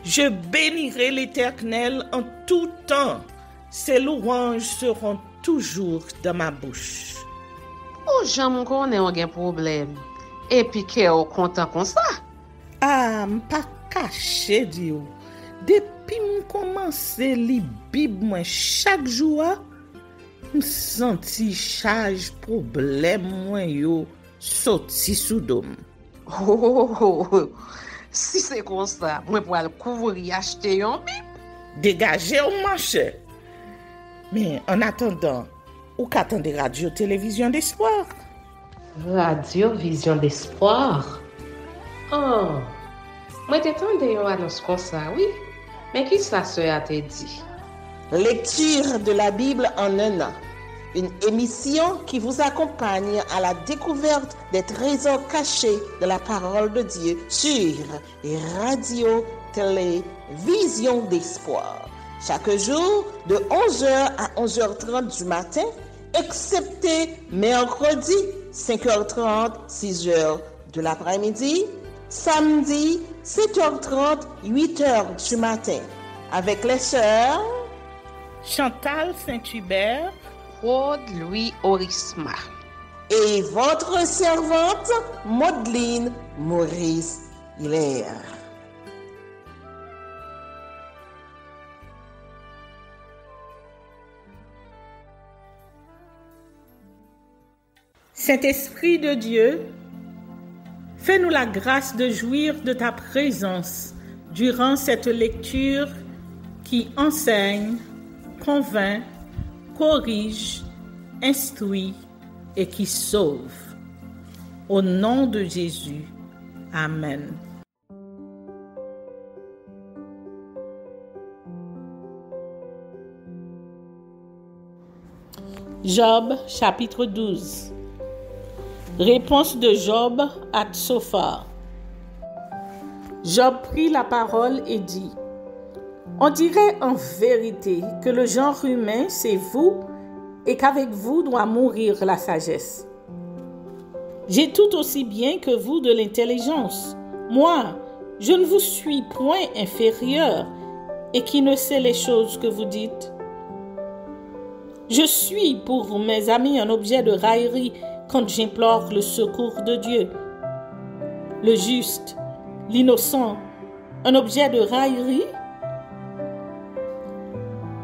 Je bénirai l'Éternel en tout temps. Ses louanges seront toujours dans ma bouche. Oh, j'aime qu'on ait un problème. Et puis qu'elle est content comme ça. Ah, m'pas caché, Dieu. Depuis que commence à lire Bible chaque jour, je senti charge problème moi yo sorti sous dôme. Oh, si c'est comme ça, moi pour aller couvrir acheter un Bible. Dégagez au marché. Mais en attendant, ou qu'attendez radio télévision d'espoir? Radio Vision d'Espoir. Oh, moi t'attendais une annonce comme ça, oui. Mais qui ça a te dit? Lecture de la Bible en un an. Une émission qui vous accompagne à la découverte des trésors cachés de la parole de Dieu sur Radio Télévision d'Espoir. Chaque jour de 11h à 11h30 du matin, excepté mercredi 5h30, 6h de l'après-midi, samedi 7h30, 8h du matin, avec les sœurs Chantal Saint-Hubert, Claude Louis Orisma et votre servante Maudeline Maurice Hilaire. Saint-Esprit de Dieu, fais-nous la grâce de jouir de ta présence durant cette lecture qui enseigne, convainc, corrige, instruit et qui sauve. Au nom de Jésus. Amen. Job, chapitre 12. Réponse de Job à Tsophar. Job prit la parole et dit: On dirait en vérité que le genre humain, c'est vous, et qu'avec vous doit mourir la sagesse. J'ai tout aussi bien que vous de l'intelligence. Moi, je ne vous suis point inférieur, et qui ne sait les choses que vous dites. Je suis pour mes amis un objet de raillerie quand j'implore le secours de Dieu. Le juste, l'innocent, un objet de raillerie.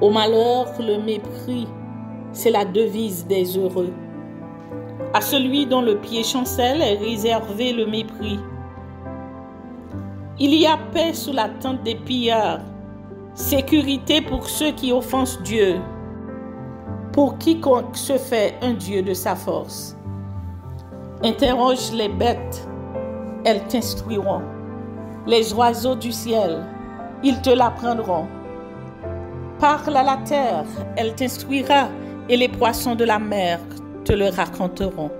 Au malheur, le mépris, c'est la devise des heureux. À celui dont le pied chancelle est réservé le mépris. Il y a paix sous la tente des pillards, sécurité pour ceux qui offensent Dieu, pour quiconque se fait un Dieu de sa force. Interroge les bêtes, elles t'instruiront. Les oiseaux du ciel, ils te l'apprendront. Parle à la terre, elle t'instruira, et les poissons de la mer te le raconteront.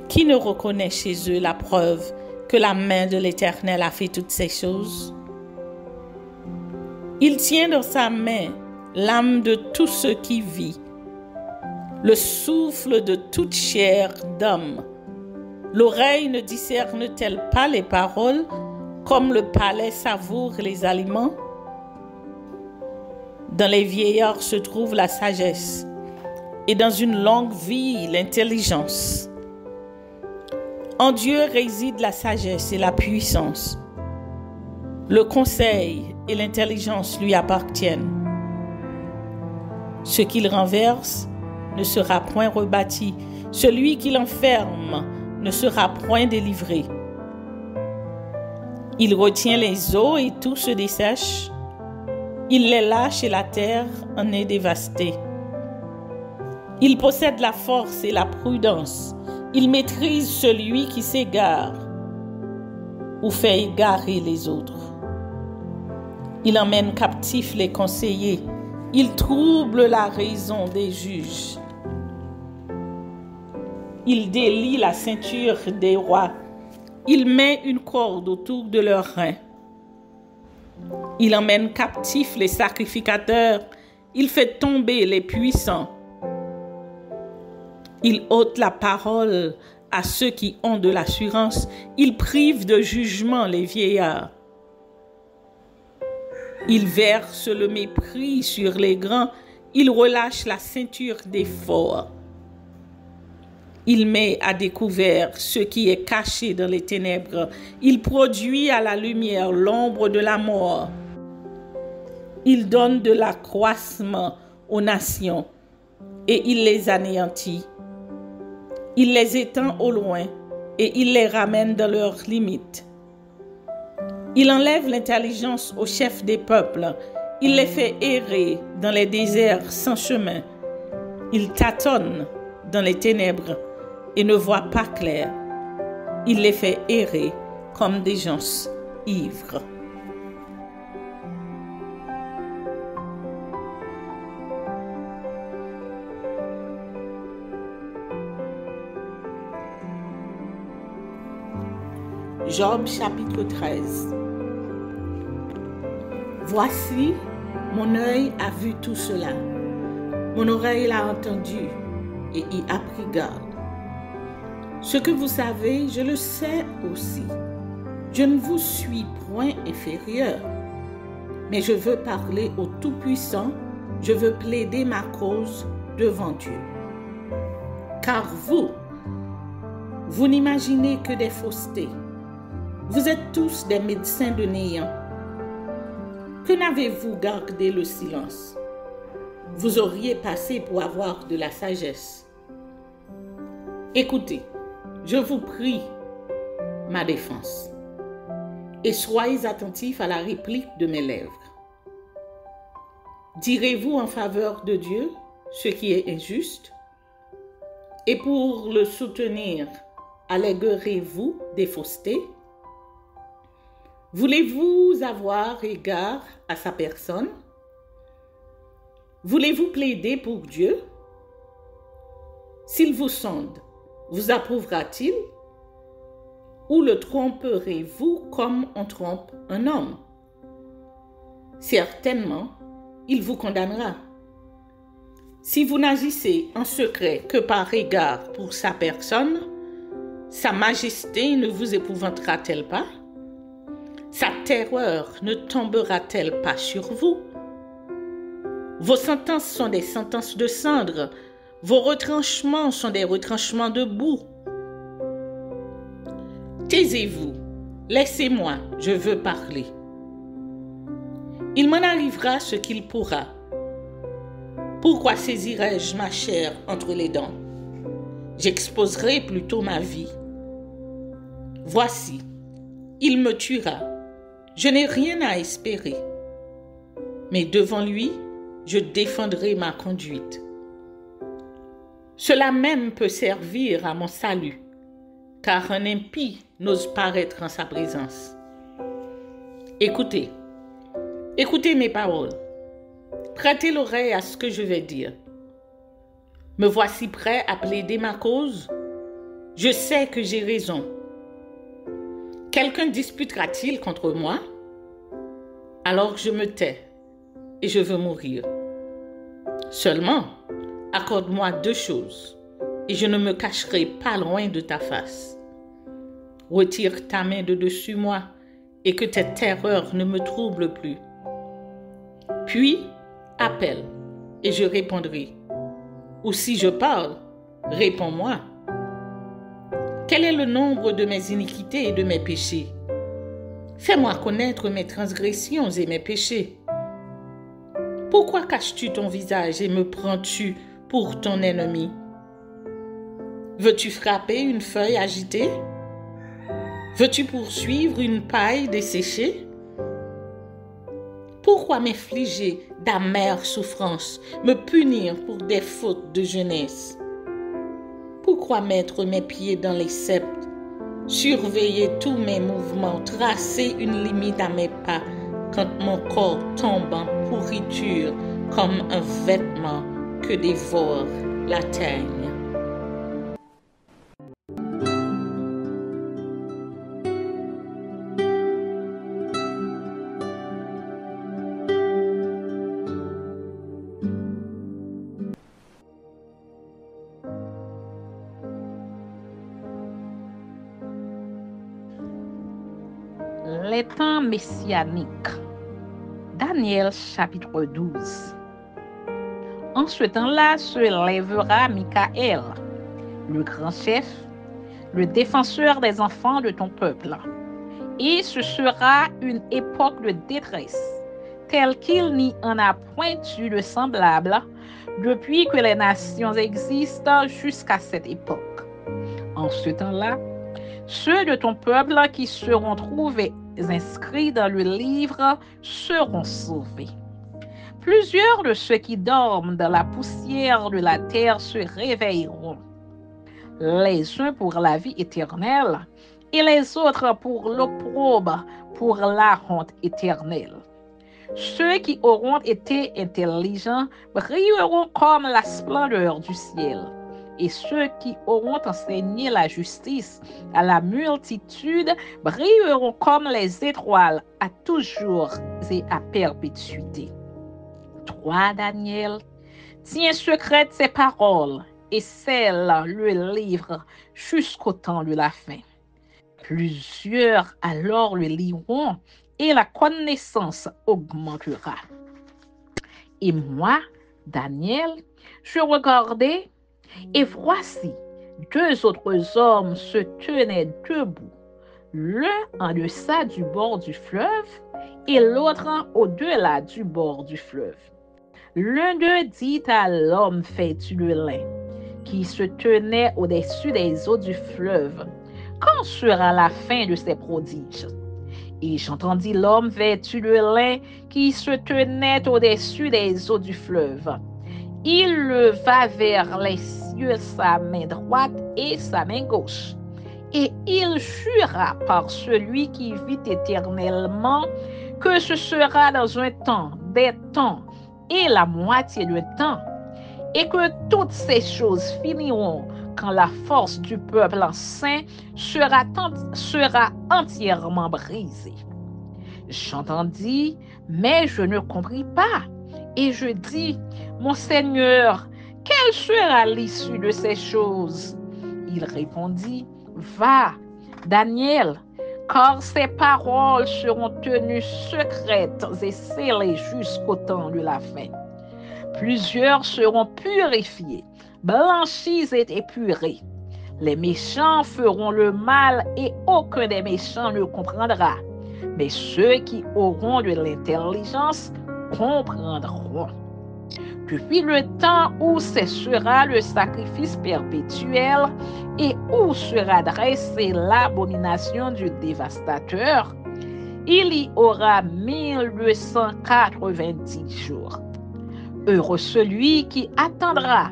Qui ne reconnaît chez eux la preuve que la main de l'Éternel a fait toutes ces choses? Il tient dans sa main l'âme de tout ce qui vit, le souffle de toute chair d'homme. L'oreille ne discerne-t-elle pas les paroles comme le palais savoure les aliments? Dans les vieillards se trouve la sagesse, et dans une longue vie l'intelligence. En Dieu réside la sagesse et la puissance. Le conseil et l'intelligence lui appartiennent. Ce qu'il renverse ne sera point rebâti. Celui qui l'enferme ne sera point délivré. Il retient les eaux et tout se dessèche. Il les lâche et la terre en est dévastée. Il possède la force et la prudence. Il maîtrise celui qui s'égare ou fait égarer les autres. Il emmène captifs les conseillers. Il trouble la raison des juges. Il délie la ceinture des rois. Il met une corde autour de leurs reins. Il emmène captifs les sacrificateurs. Il fait tomber les puissants. Il ôte la parole à ceux qui ont de l'assurance. Il prive de jugement les vieillards. Il verse le mépris sur les grands, il relâche la ceinture des forts. Il met à découvert ce qui est caché dans les ténèbres. Il produit à la lumière l'ombre de la mort. Il donne de l'accroissement aux nations et il les anéantit. Il les étend au loin et il les ramène dans leurs limites. Il enlève l'intelligence aux chefs des peuples. Il les fait errer dans les déserts sans chemin. Il tâtonne dans les ténèbres et ne voit pas clair. Il les fait errer comme des gens ivres. Job chapitre 13. Voici, mon œil a vu tout cela, mon oreille l'a entendu et y a pris garde. Ce que vous savez, je le sais aussi. Je ne vous suis point inférieur, mais je veux parler au Tout-Puissant, je veux plaider ma cause devant Dieu. Car vous n'imaginez que des faussetés. Vous êtes tous des médecins de néant. Que n'avez-vous gardé le silence? Vous auriez passé pour avoir de la sagesse. Écoutez, je vous prie ma défense, et soyez attentifs à la réplique de mes lèvres. Direz-vous en faveur de Dieu ce qui est injuste, et pour le soutenir, alléguerez-vous des faussetés? Voulez-vous avoir égard à sa personne? Voulez-vous plaider pour Dieu? S'il vous sonde, vous approuvera-t-il? Ou le tromperez-vous comme on trompe un homme? Certainement, il vous condamnera. Si vous n'agissez en secret que par égard pour sa personne, sa majesté ne vous épouvantera-t-elle pas? Sa terreur ne tombera-t-elle pas sur vous? Vos sentences sont des sentences de cendre, vos retranchements sont des retranchements de boue. Taisez-vous, laissez-moi, je veux parler. Il m'en arrivera ce qu'il pourra. Pourquoi saisirais-je ma chair entre les dents? J'exposerai plutôt ma vie. Voici, il me tuera. Je n'ai rien à espérer. Mais devant lui, je défendrai ma conduite. Cela même peut servir à mon salut, car un impie n'ose paraître en sa présence. Écoutez mes paroles. Prêtez l'oreille à ce que je vais dire. Me voici prêt à plaider ma cause. Je sais que j'ai raison. Quelqu'un disputera-t-il contre moi? Alors je me tais et je veux mourir. Seulement, accorde-moi 2 choses et je ne me cacherai pas loin de ta face. Retire ta main de dessus moi et que tes terreurs ne me troublent plus. Puis, appelle et je répondrai. Ou si je parle, réponds-moi. Quel est le nombre de mes iniquités et de mes péchés? Fais-moi connaître mes transgressions et mes péchés. Pourquoi caches-tu ton visage et me prends-tu pour ton ennemi? Veux-tu frapper une feuille agitée? Veux-tu poursuivre une paille desséchée? Pourquoi m'infliger d'amères souffrances, me punir pour des fautes de jeunesse? Pourquoi mettre mes pieds dans les sceptres, surveiller tous mes mouvements, tracer une limite à mes pas quand mon corps tombe en pourriture comme un vêtement que dévore la teigne? Les temps messianiques. Daniel chapitre 12. En ce temps-là se lèvera Michaël, le grand chef, le défenseur des enfants de ton peuple. Et ce sera une époque de détresse, telle qu'il n'y en a point eu de semblable depuis que les nations existent jusqu'à cette époque. En ce temps-là, ceux de ton peuple qui seront trouvés inscrits dans le livre seront sauvés. Plusieurs de ceux qui dorment dans la poussière de la terre se réveilleront, les uns pour la vie éternelle et les autres pour l'opprobre, pour la honte éternelle. Ceux qui auront été intelligents brilleront comme la splendeur du ciel, et ceux qui auront enseigné la justice à la multitude brilleront comme les étoiles à toujours et à perpétuité. Toi, Daniel, tiens secrète ces paroles et scelle le livre jusqu'au temps de la fin. Plusieurs alors le liront et la connaissance augmentera. Et moi, Daniel, je regardais et voici, deux autres hommes se tenaient debout, l'un en deçà du bord du fleuve et l'autre au-delà du bord du fleuve. L'un d'eux dit à l'homme vêtu de lin, qui se tenait au-dessus des eaux du fleuve, « Quand sera la fin de ces prodiges ?» Et j'entendis l'homme vêtu de lin qui se tenait au-dessus des eaux du fleuve. Il leva vers les cieux sa main droite et sa main gauche. Et il jura par celui qui vit éternellement que ce sera dans un temps, des temps et la moitié du temps, et que toutes ces choses finiront quand la force du peuple saint sera entièrement brisée. J'entendis, mais je ne compris pas. Et je dis, mon Seigneur, quelle sera l'issue de ces choses? Il répondit, va, Daniel, car ces paroles seront tenues secrètes et scellées jusqu'au temps de la fin. Plusieurs seront purifiés, blanchis et épurés. Les méchants feront le mal et aucun des méchants ne comprendra. Mais ceux qui auront de l'intelligence comprendront. Depuis le temps où cessera le sacrifice perpétuel et où sera dressée l'abomination du dévastateur, il y aura 1290 jours. Heureux celui qui attendra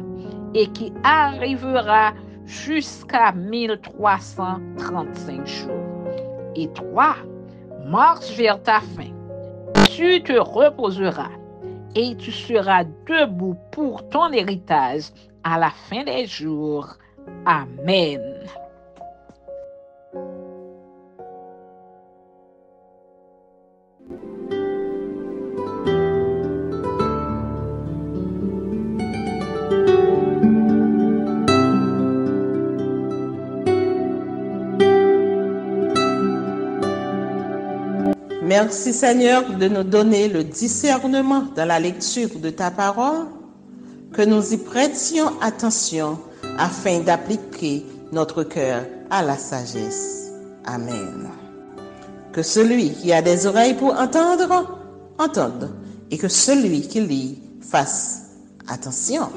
et qui arrivera jusqu'à 1335 jours. Et toi, marche vers ta fin. Tu te reposeras et tu seras debout pour ton héritage à la fin des jours. Amen. Merci Seigneur de nous donner le discernement dans la lecture de ta parole, que nous y prêtions attention afin d'appliquer notre cœur à la sagesse. Amen. Que celui qui a des oreilles pour entendre, entende, et que celui qui lit fasse attention.